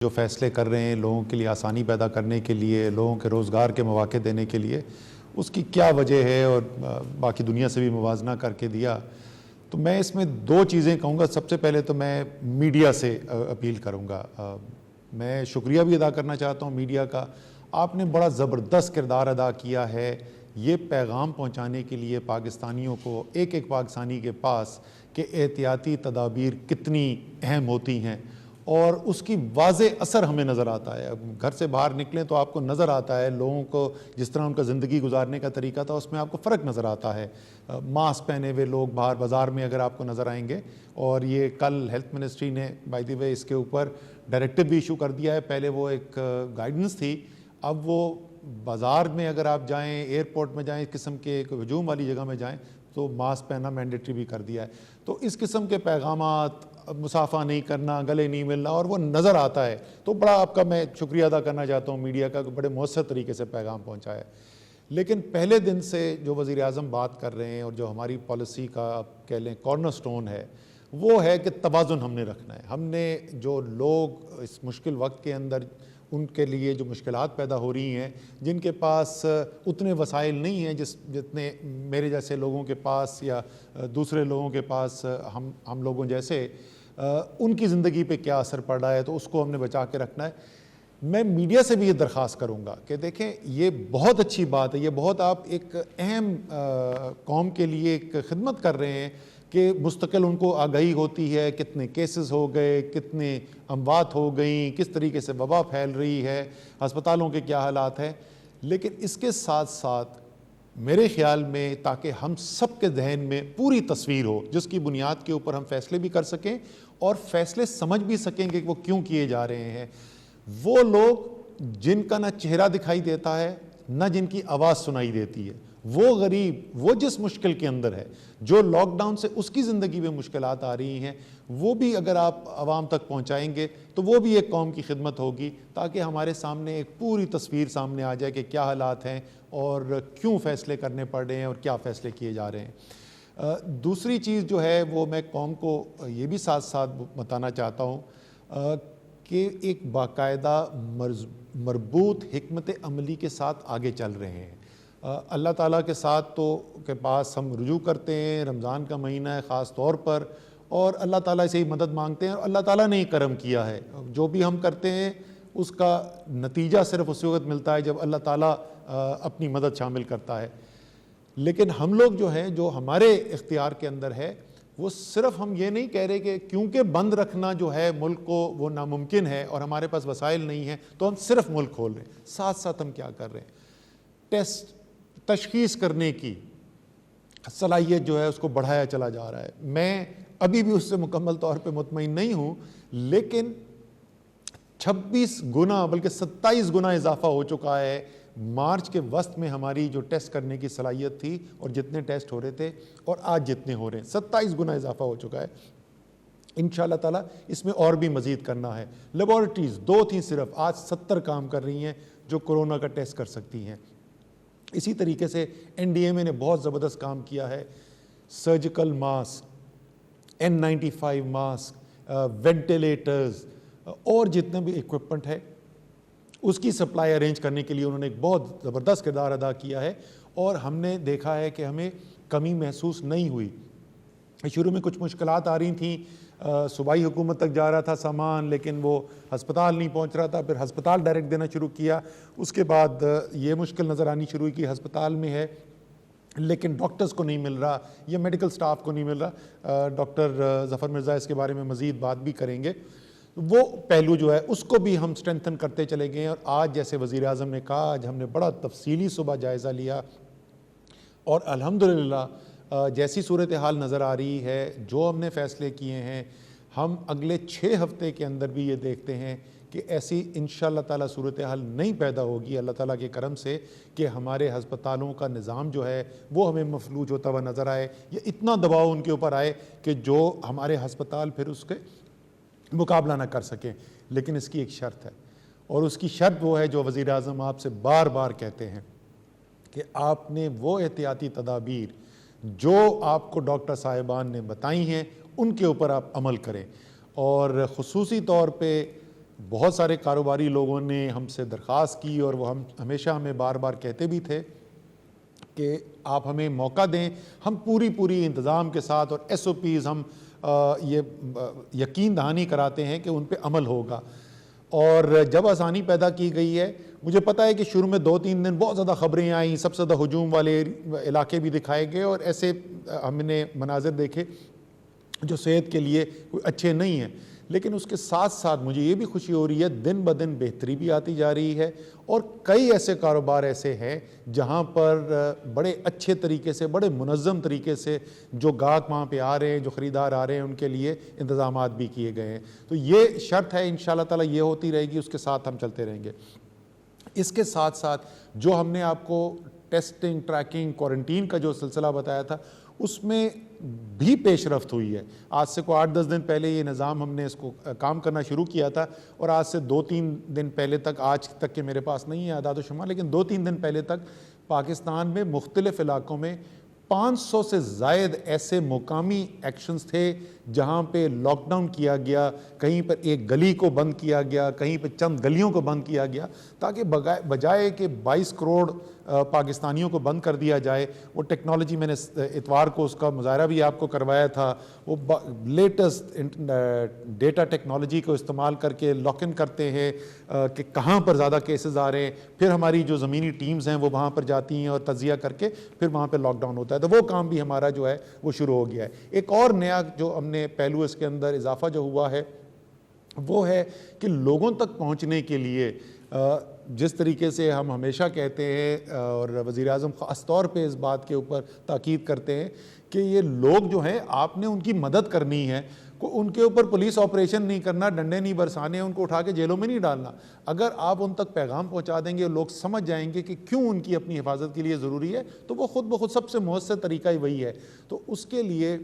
جو فیصلے کر رہے ہیں لوگوں کے لیے آسانی پیدا کرنے کے لیے، لوگوں کے روزگار کے مواقع دینے کے لیے، اس کی کیا وجہ ہے اور باقی دنیا سے بھی موازنہ کر کے دیا. تو میں اس میں دو چیزیں کہوں گا. سب سے پہلے تو میں میڈیا سے اپیل کروں گا. میں شکریہ بھی ادا کرنا چاہتا ہوں میڈیا کا. آپ نے بڑا زبردست کردار ادا کیا ہے یہ پیغام پہنچانے کے لیے پاکستانیوں کو، ایک ایک پاکستانی کے پاس، کہ احتیاطی تدابیر کتنی اہم ہوتی ہیں اور اس کی واضح اثر ہمیں نظر آتا ہے. گھر سے باہر نکلیں تو آپ کو نظر آتا ہے لوگوں کو جس طرح ان کا زندگی گزارنے کا طریقہ تھا، اس میں آپ کو فرق نظر آتا ہے. ماسک پہنے ہوئے لوگ باہر بازار میں اگر آپ کو نظر آئیں گے، اور یہ کل ہیلتھ منسٹری نے بائی دی وے اس کے اوپر ڈائریکٹو بھی ایشو کر دیا ہے. پہلے وہ ایک گائیڈنس تھی، اب وہ بازار میں اگر آپ جائیں، ایئرپورٹ میں جائیں، اس قسم کے ایک ہجوم والی جگہ میں جائیں تو ماسک پہننا مینڈیٹری بھی کر دیا ہے. تو اس قسم کے پیغامات، مسافہ نہیں کرنا، گلے نہیں ملنا، اور وہ نظر آتا ہے. تو بڑا آپ کا میں شکریہ ادا کرنا چاہتا ہوں میڈیا کا کہ بڑے مؤثر طریقے سے پیغام پہنچایا. لیکن پہلے دن سے جو وزیر اعظم بات کر رہے ہیں اور جو ہماری پالیسی کا آپ کہہ لیں کارنر سٹون ہے، وہ ہے کہ توازن ہم نے رکھنا ہے. ہم نے جو لوگ اس مشکل وقت کے اندر، ان کے لیے جو مشکلات پیدا ہو رہی ہیں، جن کے پاس اتنے وسائل نہیں ہیں جتنے میرے جیسے لوگوں کے پاس یا دوسرے لوگوں کے پاس، ہم لوگوں جیسے، ان کی زندگی پہ کیا اثر پڑ رہا ہے، تو اس کو ہم نے بچا کے رکھنا ہے. میں میڈیا سے بھی یہ درخواست کروں گا کہ دیکھیں یہ بہت اچھی بات ہے، یہ بہت آپ ایک اہم قوم کے لیے ایک خدمت کر رہے ہیں کہ مستقل ان کو آگاہی ہوتی ہے کتنے کیسز ہو گئے، کتنے اموات ہو گئیں، کس طریقے سے وبا پھیل رہی ہے، ہسپتالوں کے کیا حالات ہیں. لیکن اس کے ساتھ ساتھ میرے خیال میں تاکہ ہم سب کے ذہن میں پوری تصویر ہو جس کی بنیاد کے اوپر ہم فیصلے بھی کر سکیں اور فیصلے سمجھ بھی سکیں کہ وہ کیوں کیے جا رہے ہیں. وہ لوگ جن کا نہ چہرہ دکھائی دیتا ہے نہ جن کی آواز سنائی دیتی ہے، وہ غریب، وہ جس مشکل کے اندر ہے، جو لاک ڈاؤن سے اس کی زندگی میں مشکلات آ رہی ہیں، وہ بھی اگر آپ عوام تک پہنچائیں گے تو وہ بھی ایک قوم کی خدمت ہوگی، تاکہ ہمارے سامنے ایک پوری تصویر سامنے آ جائے کہ کیا حالات ہیں اور کیوں فیصلے کرنے پڑ رہے ہیں اور کیا فیصلے کیے جا رہے ہیں. دوسری چیز جو ہے وہ میں قوم کو یہ بھی ساتھ ساتھ بتانا چاہتا ہوں کہ ایک باقاعدہ مربوط حکمت عملی کے ساتھ آگے چل رہے ہیں. اللہ تعالیٰ کے ساتھ کے پاس ہم رجوع کرتے ہیں، رمضان کا مہینہ ہے خاص طور پر، اور اللہ تعالیٰ سے ہی مدد مانگتے ہیں، اور اللہ تعالیٰ نے ہی کرم کیا ہے. جو بھی ہم کرتے ہیں اس کا نتیجہ صرف اس وقت ملتا ہے جب اللہ تعالیٰ اپنی مدد شامل کرتا ہے. لیکن ہم لوگ جو ہیں، جو ہمارے اختیار کے اندر ہے، وہ صرف ہم یہ نہیں کہہ رہے کہ کیونکہ بند رکھنا جو ہے ملک کو وہ ناممکن ہے اور ہمارے پاس وسائل نہیں ہیں تو ہم صرف ملک کھول رہے ہیں. ساتھ ساتھ ہم کیا کر رہے ہیں، ٹیسٹ تشخیص کرنے کی صلاحیت جو ہے اس کو بڑھایا چلا جا رہا ہے. میں ابھی بھی اس سے مکمل طور پہ مطمئن نہیں ہوں، لیکن 26 گنا بلکہ 27 گنا اضافہ ہو چکا ہے مارچ کے وسط میں ہماری جو ٹیسٹ کرنے کی صلاحیت تھی اور جتنے ٹیسٹ ہو رہے تھے اور آج جتنے ہو رہے ہیں. 27 گنا اضافہ ہو چکا ہے. انشاءاللہ تعالیٰ اس میں اور بھی مزید کرنا ہے. لیبارٹریز 2 تھیں صرف، آج 70 کام کر رہی ہیں جو کورونا کا ٹیسٹ کر سکتی ہیں. اسی طریقے سے NDMA نے بہت زبردست کام کیا ہے. Surgical mask, N95 mask, ventilators اور جتنے بھی ایکوپمنٹ ہے اس کی سپلائی ارینج کرنے کے لیے انہوں نے ایک بہت زبردست کردار ادا کیا ہے، اور ہم نے دیکھا ہے کہ ہمیں کمی محسوس نہیں ہوئی. شروع میں کچھ مشکلات آ رہی تھیں، صوبائی حکومت تک جا رہا تھا سامان لیکن وہ ہسپتال نہیں پہنچ رہا تھا، پھر ہسپتال ڈائریکٹ دینا شروع کیا. اس کے بعد یہ مشکل نظر آنی شروع ہوئی کہ ہسپتال میں ہے لیکن ڈاکٹرز کو نہیں مل رہا یا میڈیکل سٹاف کو نہیں مل رہا. ڈاکٹر ظفر مرزا اس کے بارے میں مزید بات بھی کریں گے. وہ پہلو جو ہے اس کو بھی ہم سٹرینتھن کرتے چلے گئے، اور آج جیسے وزیر اعظم نے کہا، آج ہم نے بڑا تفصیلی صبح جائزہ لیا اور الحمدللہ جیسی صورتحال نظر آ رہی ہے، جو ہم نے فیصلے کیے ہیں، ہم اگلے 6 ہفتے کے اندر بھی یہ دیکھتے ہیں کہ ایسی انشاءاللہ تعالیٰ صورتحال نہیں پیدا ہوگی اللہ تعالیٰ کے کرم سے کہ ہمارے ہسپتالوں کا نظام جو ہے وہ ہمیں مفلوج ہوتا ہوا نظر آئے یا اتنا دباؤ ان کے اوپر آئے کہ جو ہمارے ہسپتال پھر اس کے مقابلہ نہ کر سکیں. لیکن اس کی ایک شرط ہے، اور اس کی شرط وہ ہے جو وزیر اعظم آپ سے بار بار کہتے ہیں کہ آپ نے وہ احتیاطی تدابیر جو آپ کو ڈاکٹر صاحبان نے بتائی ہیں ان کے اوپر آپ عمل کریں. اور خصوصی طور پہ بہت سارے کاروباری لوگوں نے ہم سے درخواست کی اور وہ ہمیشہ ہمیں بار بار کہتے بھی تھے کہ آپ ہمیں موقع دیں, ہم پوری انتظام کے ساتھ اور ایس او پیز ہم یہ یقین دہانی کراتے ہیں کہ ان پہ عمل ہوگا. اور جب آسانی پیدا کی گئی ہے, مجھے پتہ ہے کہ شروع میں 2-3 دن بہت زیادہ خبریں آئیں, سب سے زیادہ ہجوم والے علاقے بھی دکھائے گئے اور ایسے ہم نے مناظر دیکھے جو صحت کے لیے کوئی اچھے نہیں ہیں. لیکن اس کے ساتھ ساتھ مجھے یہ بھی خوشی ہو رہی ہے, دن بدن بہتری بھی آتی جا رہی ہے اور کئی ایسے کاروبار ایسے ہیں جہاں پر بڑے اچھے طریقے سے, بڑے منظم طریقے سے جو گاہک وہاں پہ آ رہے ہیں, جو خریدار آ رہے ہیں, ان کے لیے انتظامات بھی کیے گئے ہیں. تو یہ شرط ہے, انشاءاللہ تعالی یہ ہوتی رہے گی, اس کے ساتھ ہم چلتے رہیں گے. اس کے ساتھ ساتھ جو ہم نے آپ کو ٹیسٹنگ, ٹریکنگ, کوارنٹین کا جو سلسلہ بتایا تھا, اس میں بھی پیش رفت ہوئی ہے. آج سے کوئی 8-10 دن پہلے یہ نظام ہم نے اس کو کام کرنا شروع کیا تھا اور آج سے 2-3 دن پہلے تک, آج تک کہ میرے پاس نہیں ہے اعداد و شمار, لیکن 2-3 دن پہلے تک پاکستان میں مختلف علاقوں میں 500 سے زائد ایسے مقامی ایکشنز تھے جہاں پہ لاک ڈاؤن کیا گیا, کہیں پر ایک گلی کو بند کیا گیا, کہیں پہ چند گلیوں کو بند کیا گیا, تاکہ بجائے کہ 22 کروڑ پاکستانیوں کو بند کر دیا جائے, وہ ٹیکنالوجی میں نے اتوار کو اس کا مظاہرہ بھی آپ کو کروایا تھا, وہ لیٹسٹ ڈیٹا ٹیکنالوجی کو استعمال کر کے لاک ان کرتے ہیں کہ کہاں پر زیادہ کیسز آ رہے ہیں, پھر ہماری جو زمینی ٹیمز ہیں وہ وہاں پر جاتی ہیں اور تجزیہ کر کے پھر وہاں پہ لاک ڈاؤن ہوتا ہے. تو وہ کام بھی ہمارا جو ہے وہ شروع ہو گیا ہے. ایک اور نیا جو ہم نے پہلو اس کے اندر اضافہ جو ہوا ہے وہ ہے کہ لوگوں تک پہنچنے کے لیے جس طریقے سے ہم ہمیشہ کہتے ہیں اور وزیر اعظم خاص طور پہ اس بات کے اوپر تاکید کرتے ہیں کہ یہ لوگ جو ہیں آپ نے ان کی مدد کرنی ہے, ان کے اوپر پولیس آپریشن نہیں کرنا, ڈنڈے نہیں برسانے, ان کو اٹھا کے جیلوں میں نہیں ڈالنا. اگر آپ ان تک پیغام پہنچا دیں گے, لوگ سمجھ جائیں گے کہ کیوں ان کی اپنی حفاظت کے لیے ضروری ہے, تو وہ خود بخود سب سے مؤثر طریقہ ہی وہی ہے. تو اس کے لیے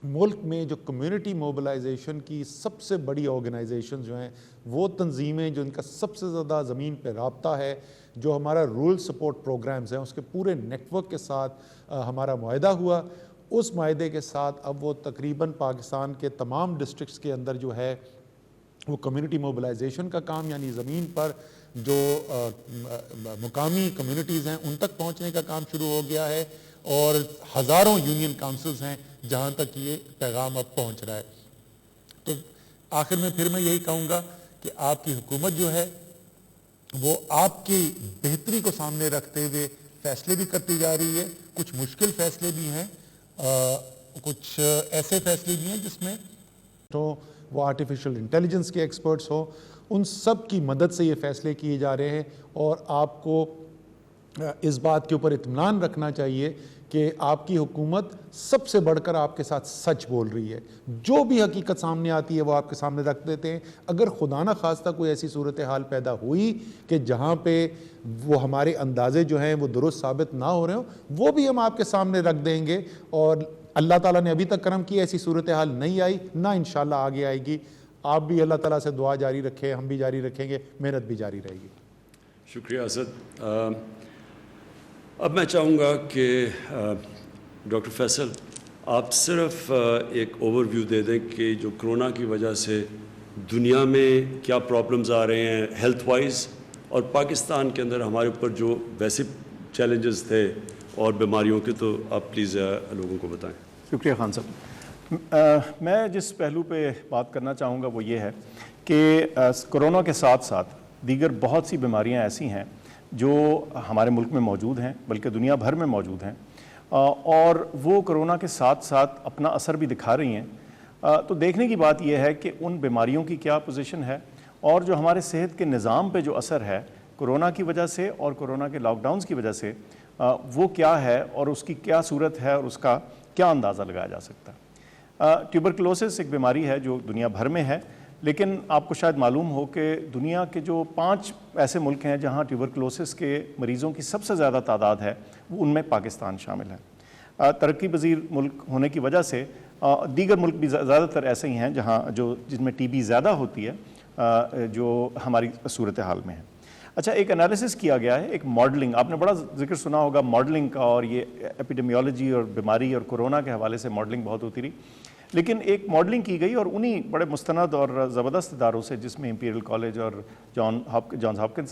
ملک میں جو کمیونٹی موبلائزیشن کی سب سے بڑی آرگنائزیشن جو ہیں, وہ تنظیمیں جو ان کا سب سے زیادہ زمین پہ رابطہ ہے, جو ہمارا رورل سپورٹ پروگرامز ہیں, اس کے پورے نیٹ ورک کے ساتھ ہمارا معاہدہ ہوا. اس معاہدے کے ساتھ اب وہ تقریباً پاکستان کے تمام ڈسٹرکٹس کے اندر جو ہے وہ کمیونٹی موبلائزیشن کا کام, یعنی زمین پر جو مقامی کمیونٹیز ہیں ان تک پہنچنے کا کام شروع ہو گیا ہے, اور ہزاروں یونین کاؤنسلز ہیں جہاں تک یہ پیغام اب پہنچ رہا ہے. تو آخر میں پھر میں یہی کہوں گا کہ آپ کی حکومت جو ہے وہ آپ کی بہتری کو سامنے رکھتے ہوئے فیصلے بھی کرتی جا رہی ہے. کچھ مشکل فیصلے بھی ہیں, کچھ ایسے فیصلے بھی ہیں جس میں تو وہ آرٹیفیشل انٹیلیجنس کے ایکسپرٹس ہوں, ان سب کی مدد سے یہ فیصلے کیے جا رہے ہیں. اور آپ کو اس بات کے اوپر اطمینان رکھنا چاہیے کہ آپ کی حکومت سب سے بڑھ کر آپ کے ساتھ سچ بول رہی ہے. جو بھی حقیقت سامنے آتی ہے وہ آپ کے سامنے رکھ دیتے ہیں. اگر خدا نہ خواستہ کوئی ایسی صورتحال پیدا ہوئی کہ جہاں پہ وہ ہمارے اندازے جو ہیں وہ درست ثابت نہ ہو رہے ہوں, وہ بھی ہم آپ کے سامنے رکھ دیں گے. اور اللہ تعالیٰ نے ابھی تک کرم کی, ایسی صورتحال نہیں آئی, نہ انشاءاللہ آگے آئے گی. آپ بھی اللہ تعالیٰ سے دعا جاری رکھیں, ہم بھی جاری رکھیں گے, محنت بھی جاری رہے گی. شکریہ اسد. اب میں چاہوں گا کہ ڈاکٹر فیصل آپ صرف ایک اوور ویو دے دیں کہ جو کرونا کی وجہ سے دنیا میں کیا پرابلمز آ رہے ہیں ہیلتھ وائز, اور پاکستان کے اندر ہمارے اوپر جو ویسے چیلنجز تھے اور بیماریوں کے, تو آپ پلیز لوگوں کو بتائیں. شکریہ خان صاحب. میں جس پہلو پہ بات کرنا چاہوں گا وہ یہ ہے کہ کرونا کے ساتھ ساتھ دیگر بہت سی بیماریاں ایسی ہیں جو ہمارے ملک میں موجود ہیں, بلکہ دنیا بھر میں موجود ہیں, اور وہ کرونا کے ساتھ ساتھ اپنا اثر بھی دکھا رہی ہیں. تو دیکھنے کی بات یہ ہے کہ ان بیماریوں کی کیا پوزیشن ہے, اور جو ہمارے صحت کے نظام پہ جو اثر ہے کرونا کی وجہ سے اور کرونا کے لاک ڈاؤنز کی وجہ سے, وہ کیا ہے اور اس کی کیا صورت ہے اور اس کا کیا اندازہ لگایا جا سکتا ہے. ٹیوبرکلوسس ایک بیماری ہے جو دنیا بھر میں ہے, لیکن آپ کو شاید معلوم ہو کہ دنیا کے جو 5 ایسے ملک ہیں جہاں ٹیوبرکلوسس کے مریضوں کی سب سے زیادہ تعداد ہے, وہ ان میں پاکستان شامل ہے. ترقی پذیر ملک ہونے کی وجہ سے دیگر ملک بھی زیادہ تر ایسے ہی ہیں جن میں ٹی بی زیادہ ہوتی ہے, جو ہماری صورتحال میں ہے. اچھا, ایک انالیسس کیا گیا ہے, ایک ماڈلنگ, آپ نے بڑا ذکر سنا ہوگا ماڈلنگ کا, اور یہ ایپیڈیمیولوجی اور بیماری اور کورونا کے حوالے سے ماڈلنگ بہت ہوتی رہی. لیکن ایک ماڈلنگ کی گئی اور انہی بڑے مستند اور زبردست اداروں سے، جس میں امپیریل کالج اور جانس ہاپکنس